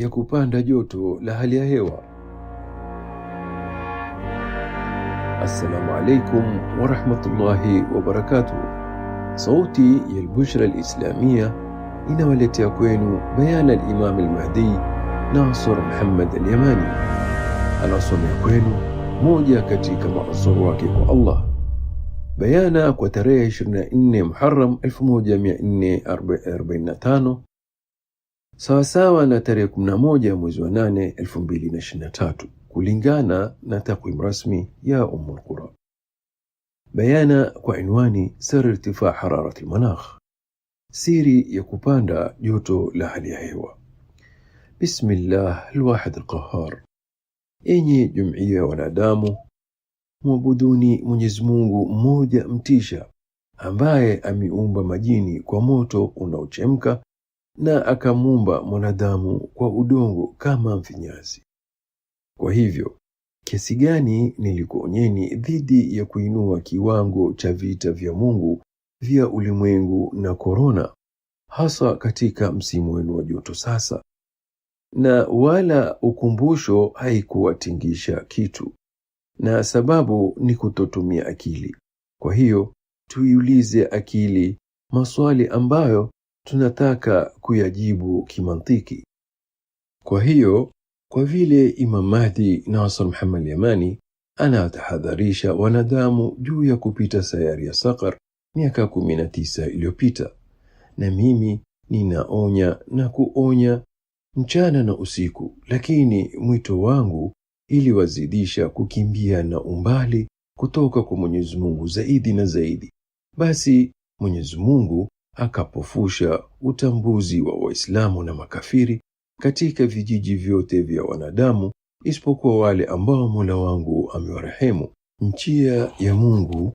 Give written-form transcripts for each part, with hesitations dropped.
ya kupanda joto la hali ya hewa. Assalamu alaikum wa rahmatullahi wa barakatuh. Sauti ya Al-Bushra Al-Islamia inawaletea kwenu bayana al-Imam al-Mahdi Nasr Muhammad al-Yamani. Anasomea kwenu moja katika maasar wake kwa Allah. Bayana kwa tarehe 24 Muharram 1445 sawasawa na tarehe 11 mwezi wa 8 2023 kulingana na takwimu rasmi ya Qura. Bayana kwa inwani sir irtifaa hararat al-manakh, siri ya kupanda joto la hali ya hewa. Bismillah al-wahid al-qahhar. Enyi jumuiya ya wanadamu, muabuduni Mwenyezi Mungu mmoja mtisha, ambaye ameumba majini kwa moto unaochemka na akamuumba mwanadamu kwa udongo kama mfinyazi. Kwa hivyo, kiasi gani nilikuonyeni dhidi ya kuinua kiwango cha vita vya Mungu vya ulimwengu na korona, hasa katika msimu wenu wa joto sasa, na wala ukumbusho haikuwatingisha kitu, na sababu ni kutotumia akili. Kwa hiyo tuiulize akili maswali ambayo tunataka kuyajibu kimantiki. Kwa hiyo, kwa vile Imam Mahdi Nasr Muhammad al-Yamani anatahadharisha wanadamu juu ya kupita sayari ya Saqar miaka 19 iliyopita, na mimi ninaonya na kuonya mchana na usiku, lakini mwito wangu ili wazidisha kukimbia na umbali kutoka kwa Mwenyezi Mungu zaidi na zaidi. Basi Mwenyezi Mungu akapofusha utambuzi wa Waislamu na makafiri katika vijiji vyote vya wanadamu, isipokuwa wale ambao Mola wangu amewarehemu. Njia ya Mungu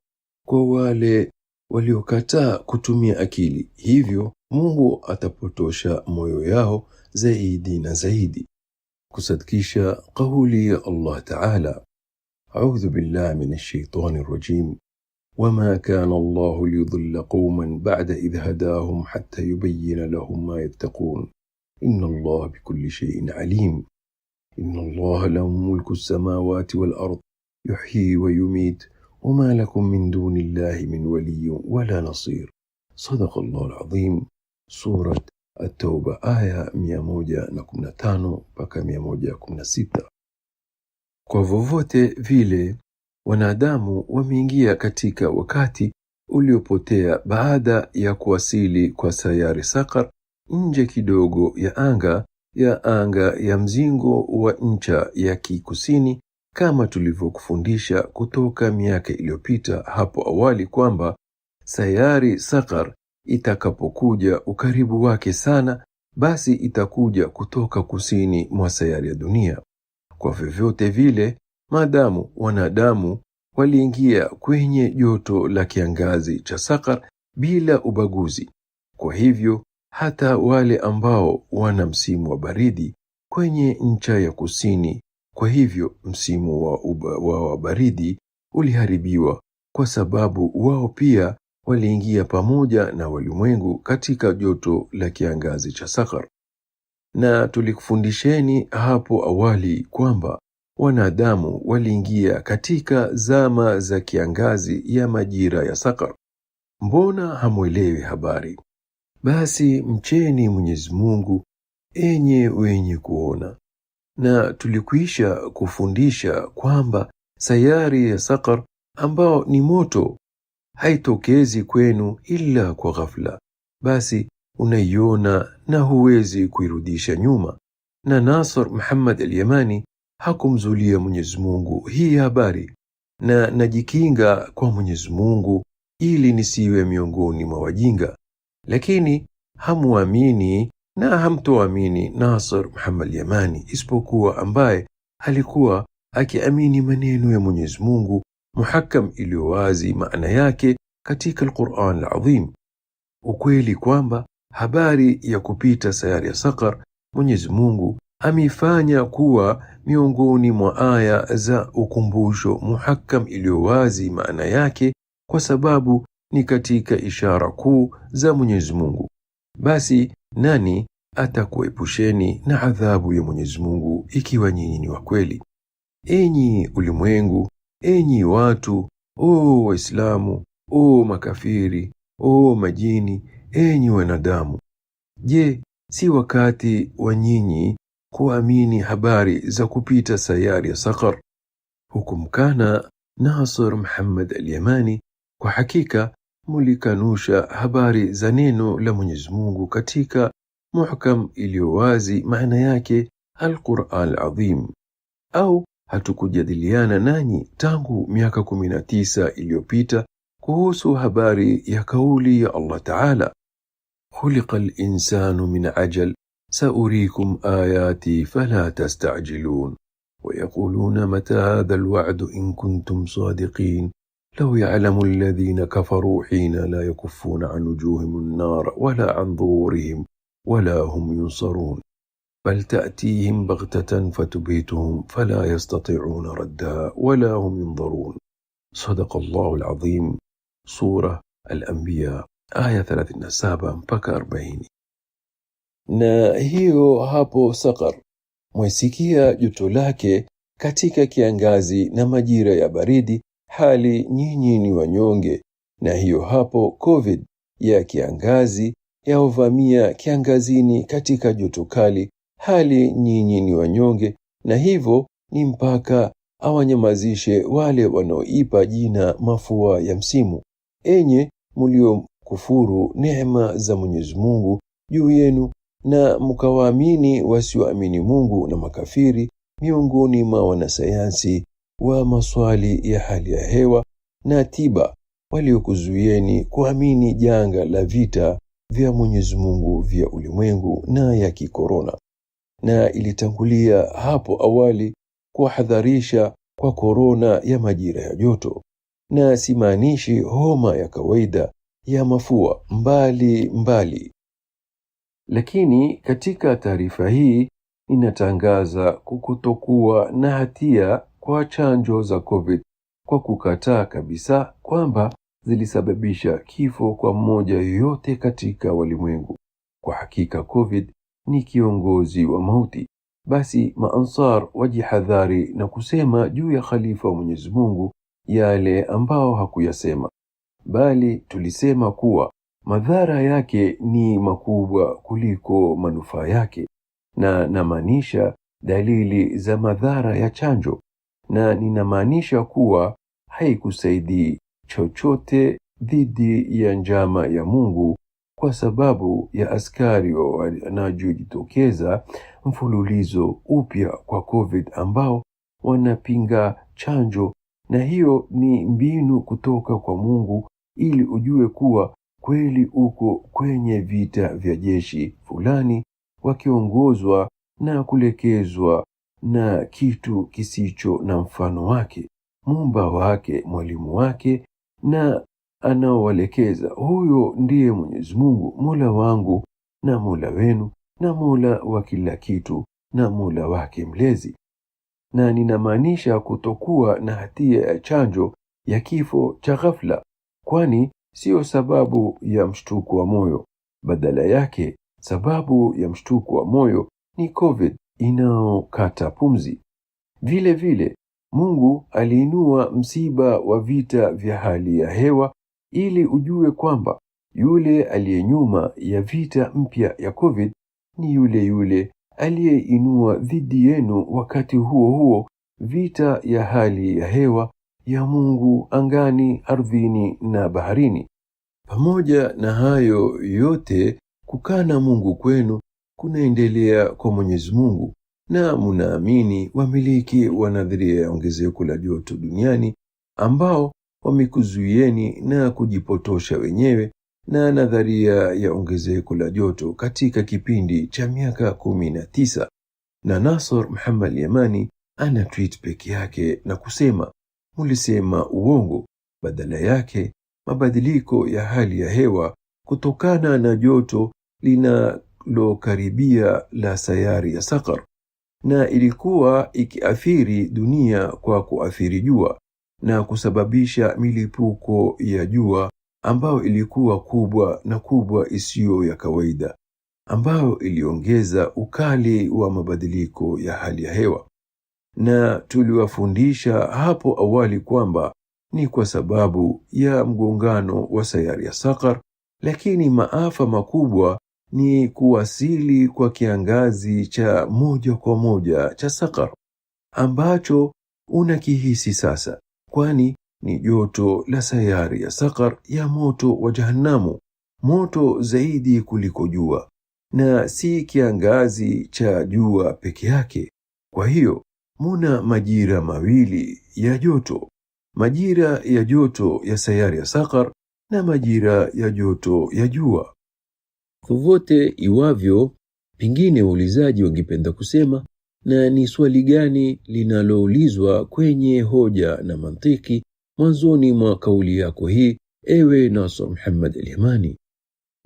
kwa wale waliokataa kutumia akili, hivyo Mungu atapotosha moyo yao zaidi na zaidi. Kusadikisha kauli ya Allah Ta'ala, A'udhu billahi minash shaitani rajim. وما كان الله ليضل قوما بعد إذ هداهم حتى يبين لهم ما يتقون إن الله بكل شيء عليم إن الله له ملك السماوات والأرض يحيي ويميت وما لكم من دون الله من ولي ولا نصير. صدق الله العظيم. سورة التوبة آية 115 mpaka 116. Kwa vovote vile wanadamu wameingia katika wakati uliopotea baada ya kuwasili kwa sayari Saqar nje kidogo ya anga ya mzingo wa ncha ya kikusini, kama tulivyokufundisha kutoka miaka iliyopita hapo awali kwamba sayari Saqar itakapokuja ukaribu wake sana, basi itakuja kutoka kusini mwa sayari ya dunia. Kwa vyovyote vile, maadamu wanadamu waliingia kwenye joto la kiangazi cha Saqar bila ubaguzi, kwa hivyo hata wale ambao wana msimu wa baridi kwenye ncha ya kusini, kwa hivyo msimu wa baridi uliharibiwa, kwa sababu wao pia waliingia pamoja na walimwengu katika joto la kiangazi cha Saqar. Na tulikufundisheni hapo awali kwamba wanadamu waliingia katika zama za kiangazi ya majira ya Saqar. Mbona hamuelewi habari? Basi mcheni Mwenyezi Mungu enye wenye kuona. Na tulikuisha kufundisha kwamba sayari ya Saqar ambao ni moto haitokezi kwenu ila kwa ghafla, basi unaiona na huwezi kuirudisha nyuma. Na Nasr Muhammad al-Yamani hakumzulia Mwenyezi Mungu hii habari, na najikinga kwa Mwenyezi Mungu ili nisiwe miongoni mwa wajinga. Lakini hamuamini na hamtoamini Nasr Muhammad al-Yamani isipokuwa ambaye alikuwa akiamini maneno ya Mwenyezi Mungu muhakkam iliyowazi maana yake katika Al-Qur'an al-Azim. Ukweli kwamba habari ya kupita sayari ya Saqar Mwenyezi Mungu ameifanya kuwa miongoni mwa aya za ukumbusho muhakkam iliyowazi maana yake, kwa sababu ni katika ishara kuu za Mwenyezi Mungu. Basi nani atakuepusheni na adhabu ya Mwenyezi Mungu ikiwa nyinyi ni wa kweli. Enyi ulimwengu, enyi watu, o Waislamu, o makafiri, o majini, enyi wanadamu, je, si wakati wa nyinyi kuamini habari za kupita sayari ya Saqar? Hukumkana Nasr Muhammad al-Yamani, kwa hakika mulikanusha habari za neno la Mwenyezi Mungu katika muhkam iliyowazi, maana yake Al-Qur'an al-Azim. Au hatukujadiliana nanyi tangu miaka 19 iliyopita kuhusu habari ya kauli ya Allah Ta'ala, khuliqal insanu min ajal saurikum ayati fala tastajilun ويقولون متى هذا الوعد إن كنتم صادقين لو يعلم الذين كفروا حين لا يكفون عن وجوههم النار ولا عن ظهورهم ولا هم ينصرون بل تأتيهم بغتة فتبهتهم فلا يستطيعون ردها ولا هم ينظرون. صدق الله العظيم. سورة الأنبياء آية 37-40. Na hiyo hapo Saqar, mwesikia joto lake katika kiangazi na majira ya baridi, hali nyinyi ni wanyonge. Na hiyo hapo COVID ya kiangazi ya uvamia kiangazini katika joto kali, hali nyinyi ni wanyonge. Na hivyo ni mpaka awanyamazishe wale wanaoipa jina mafua ya msimu. Enye mulio kufuru neema za Mwenyezi Mungu juu yenu na mkawaamini wasioamini Mungu na makafiri miongoni mwa wanasayansi wa maswali ya hali ya hewa na tiba, waliokuzuieni kuamini janga la vita vya Mwenyezi Mungu vya ulimwengu na ya kikorona. Na ilitangulia hapo awali kuhadharisha kwa korona ya majira ya joto, na simaanishi homa ya kawaida ya mafua mbali. Lakini katika taarifa hii inatangaza kutokuwa na hatia kwa chanjo za COVID, kwa kukataa kabisa kwamba zilisababisha kifo kwa mmoja yoyote katika walimwengu. Kwa hakika COVID ni kiongozi wa mauti. Basi maansar wajihadhari na kusema juu ya khalifa wa Mwenyezi Mungu yale ambao hakuyasema, bali tulisema kuwa madhara yake ni makubwa kuliko manufaa yake, na namaanisha dalili za madhara ya chanjo, na ninamaanisha kuwa haikusaidii chochote dhidi ya njama ya Mungu, kwa sababu ya askari wanajitokeza mfululizo upya kwa COVID ambao wanapinga chanjo. Na hiyo ni mbinu kutoka kwa Mungu ili ujue kuwa kweli uko kwenye vita vya jeshi fulani, wakiongozwa na kulekezwa na kitu kisicho na mfano wake, muumba wake, mwalimu wake, na anaowalekeza. Huyo ndiye Mwenyezi Mungu, Mola wangu na Mola wenu, na Mola wa kila kitu, na Mola wake mlezi. Na ninamaanisha kutokuwa na hatia ya chanjo ya kifo cha ghafla, kwani sio sababu ya mshtuko wa moyo. Badala yake, sababu ya mshtuko wa moyo ni COVID inaokata pumzi. Vile vile, Mungu aliinua msiba wa vita vya hali ya hewa ili ujue kwamba yule aliyenyuma ya vita mpya ya COVID ni yule aliyeinua dhidi yenu wakati huo vita ya hali ya hewa ya Mungu angani, ardhini na baharini. Pamoja na hayo yote, kukana Mungu kwenu kunaendelea kwa Mwenyezi Mungu, na munaamini wamiliki wa nadharia ya ongezeko la joto duniani ambao wamekuzuieni na kujipotosha wenyewe na nadharia ya ongezeko la joto katika kipindi cha miaka 19. Na Nasr Muhammad al-Yamani ana tweet peke yake na kusema, mulisema uongo. Badala yake, mabadiliko ya hali ya hewa kutokana na joto linalokaribia la sayari ya Saqar, na ilikuwa ikiathiri dunia kwa kuathiri jua na kusababisha milipuko ya jua ambayo ilikuwa kubwa isiyo ya kawaida. ambayo iliongeza ukali wa mabadiliko ya hali ya hewa. Na tuliwafundisha hapo awali kwamba ni kwa sababu ya mgongano wa sayari ya Saqar, lakini maafa makubwa ni kuwasili kwa kiangazi cha moja kwa moja cha Saqar ambacho unakihisi sasa, kwani ni joto la sayari ya Saqar ya moto wa Jahannamu, moto zaidi kuliko jua, na si kiangazi cha jua peke yake. Kwa hiyo muna majira mawili ya joto, majira ya joto ya sayari ya Saqar na majira ya joto ya jua. Vovote iwavyo, pengine waulizaji wangependa kusema, na ni swali gani linaloulizwa kwenye hoja na mantiki mwanzoni mwa kauli yako hii, ewe Nasr Muhammad al-Yamani?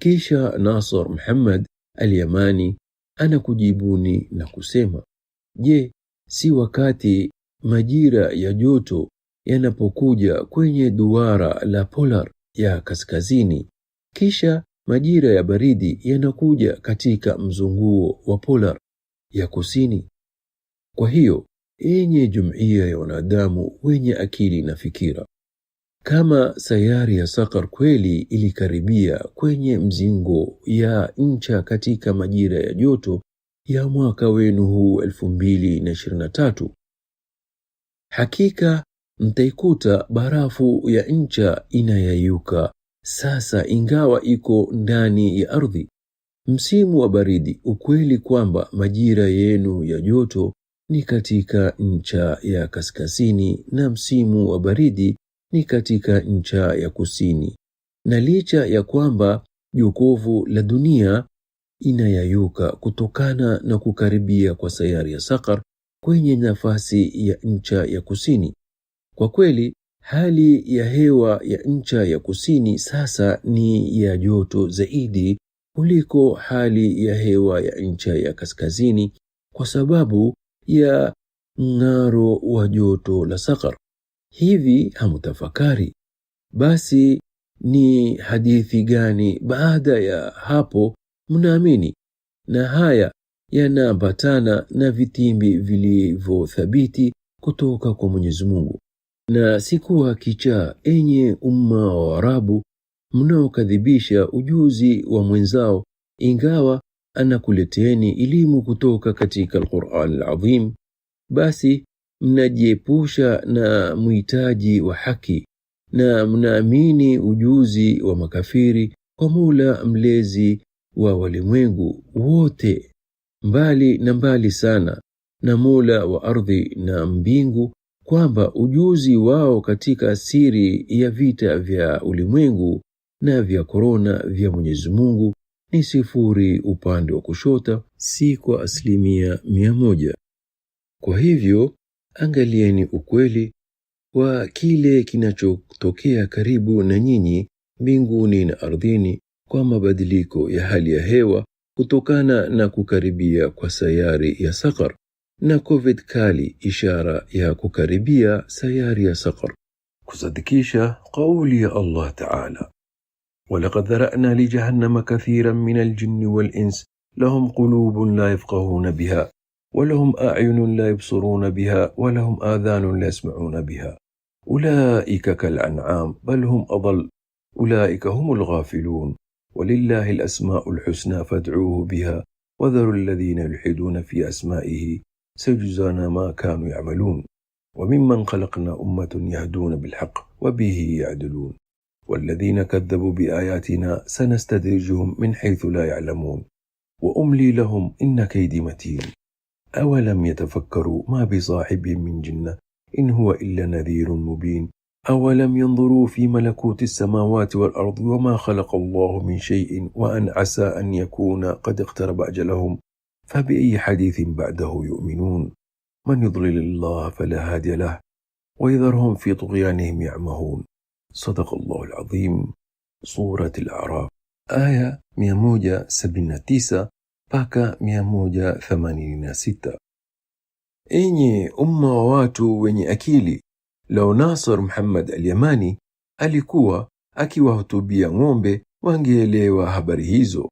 Kisha Nasr Muhammad al-Yamani anakujibuni na kusema, je, si wakati majira ya joto yanapokuja kwenye duara la polar ya kaskazini, kisha majira ya baridi yanakuja katika mzunguo wa polar ya kusini? Kwa hiyo, enye jumuiya ya wanadamu wenye akili na fikira, kama sayari ya Saqar kweli ilikaribia kwenye mzingo ya ncha katika majira ya joto ya mwaka wenu huu 2023, hakika mtaikuta barafu ya ncha inayayuka sasa ingawa iko ndani ya ardhi. Msimu wa baridi, ukweli kwamba majira yenu ya joto ni katika ncha ya kaskazini na msimu wa baridi ni katika ncha ya kusini. Na licha ya kwamba jokovu la dunia inayayuka kutokana na kukaribia kwa sayari ya Saqar kwenye nafasi ya ncha ya kusini, kwa kweli hali ya hewa ya ncha ya kusini sasa ni ya joto zaidi kuliko hali ya hewa ya ncha ya kaskazini kwa sababu ya mng'aro wa joto la Saqar. Hivi hamutafakari basi ni hadithi gani baada ya hapo mnaamini? Na haya yanaambatana na vitimbi vilivyothabiti kutoka kwa Mwenyezi Mungu, na sikuwa kichaa enye umma wa Arabu mnaokadhibisha ujuzi wa mwenzao ingawa anakuleteni elimu kutoka katika Al-Qur'an Al-Azim. Basi mnajiepusha na muhitaji wa haki na mnaamini ujuzi wa makafiri kwa Mola mlezi wa walimwengu wote, mbali na mbali sana na Mola wa ardhi na mbingu, kwamba ujuzi wao katika siri ya vita vya ulimwengu na vya korona vya Mwenyezi Mungu ni sifuri upande wa kushoto, si kwa 100%. Kwa hivyo, angalieni ukweli wa kile kinachotokea karibu na nyinyi mbinguni na ardhini kwa mabadiliko ya hali ya hewa kutokana na kukaribia kwa sayari ya Saqar, na COVID kali ishara ya kukaribia sayari ya Saqar. Kusadikisha kauli ya Allah Ta'ala, وَلَقَدْ ذَرَأْنَا لِجَهَنَّمَ كَثِيرًا مِنَ الْجِنِّ وَالْإِنسِ لَهُمْ قُلُوبٌ لَا يَفْقَهُونَ بِهَا وَلَهُمْ أَعْيُنٌ لَا يُبْصِرُونَ بِهَا وَلَهُمْ آذَانٌ لَا يَسْمَعُونَ بِهَا أُولَئِكَ كَالْأَنْعَامِ بَلْ هُمْ أَضَلُّ أُولَئِكَ هُمُ الْغَافِلُونَ وَلِلَّهِ الْأَسْمَاءُ الْحُسْنَى فَادْعُوهُ بِهَا وَذَرُوا الَّذِينَ يُلْحِدُونَ فِي أَسْمَائِهِ سَيُجْزَوْنَ مَا كَانُوا يَعْمَلُونَ وَمِمَّنْ خَلَقْنَا أُمَّةٌ يَهْدُونَ بِالْحَقِّ وَبِهِ يَعْدِلُونَ والذين كذبوا بآياتنا سنستدرجهم من حيث لا يعلمون وأملي لهم إن كيدي متين أولم يتفكروا ما بصاحبهم من جنة إن هو إلا نذير مبين أولم ينظروا في ملكوت السماوات والأرض وما خلق الله من شيء وأن عسى أن يكون قد اقترب أجلهم فبأي حديث بعده يؤمنون من يضلل الله فلا هادي له ويذرهم في طغيانهم يعمهون. صدق الله العظيم. سورة الأعراف آية 179 mpaka 186. Enye umma wa watu wenye akili, lau Nasr Muhammad al-Yamani alikuwa akiwahutubia ng'ombe wangeelewa habari hizo,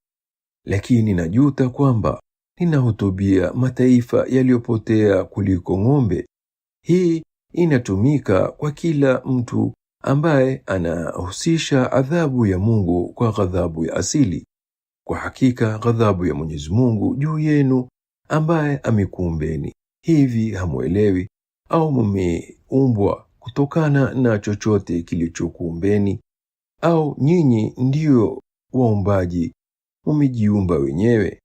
lakini najuta kwamba ninahutubia mataifa yaliyopotea kuliko ng'ombe. Hii inatumika kwa kila mtu ambaye anahusisha adhabu ya Mungu kwa ghadhabu ya asili. Kwa hakika ghadhabu ya Mwenyezi Mungu juu yenu ambaye amekuumbeni, hivi hamuelewi? Au mmeumbwa kutokana na chochote kilichokuumbeni? Au nyinyi ndio waumbaji, mmejiumba wenyewe?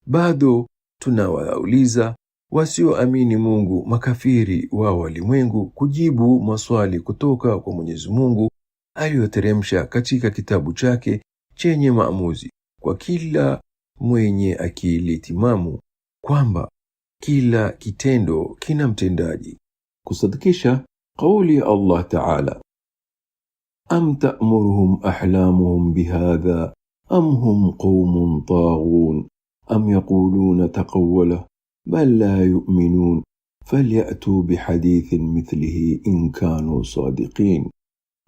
Bado tunawauliza wasioamini Mungu, makafiri wa walimwengu, kujibu maswali kutoka kwa Mwenyezi Mungu aliyoteremsha katika kitabu chake chenye maamuzi kwa kila mwenye akili timamu, kwamba kila kitendo kina mtendaji. Kusadikisha kauli ya Allah Ta'ala, am ta'muruhum ahlamuhum bihadha am hum qawmun taghun am yaquluna taqawwala bal la yu'minun falyatu bihadithin mithlihi in kanu sadiqin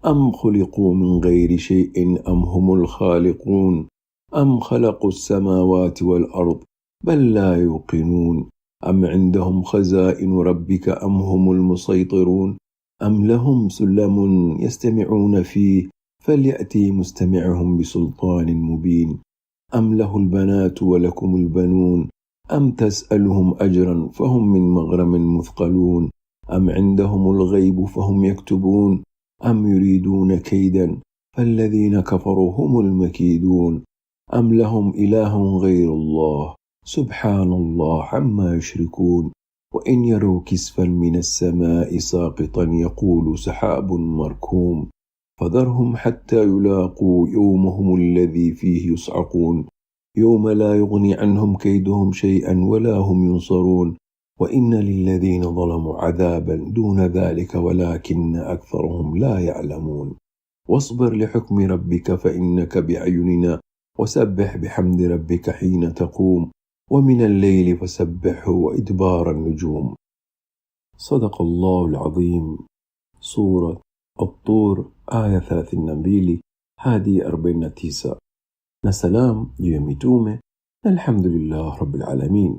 am khuliqu min ghayri shay'in am humul khaliqun am khalaqu as-samawati wal ard bal la yuqinun am 'indahum khaza'inu rabbika am humul musaytirun am lahum sulamun yastami'una fihi falyati mustami'uhum bisultanin mubin am lahul banatu wa lakumul banun am tas'aluhum ajran fahum min maghramin muthqalun am 'indahumul ghaybu fahum yaktubun am yuriduna kaydan falladhina kafaru humul makidun am lahum ilahun ghayrullah subhanallah amma yushrikun وإن يروا كسفا من السماء ساقطا يقول سحاب مركوم فذرهم حتى يلاقوا يومهم الذي فيه يصعقون يوم لا يغني عنهم كيدهم شيئا ولا هم ينصرون وإن للذين ظلموا عذابا دون ذلك ولكن أكثرهم لا يعلمون واصبر لحكم ربك فإنك بأعيننا وسبح بحمد ربك حين تقوم ومن الليل فسبحه وإدبار النجوم. صدق الله العظيم. سورة الطور آية 32 hadi 49. Na salam juu ya mitume, alhamdulillah rabbil alamin.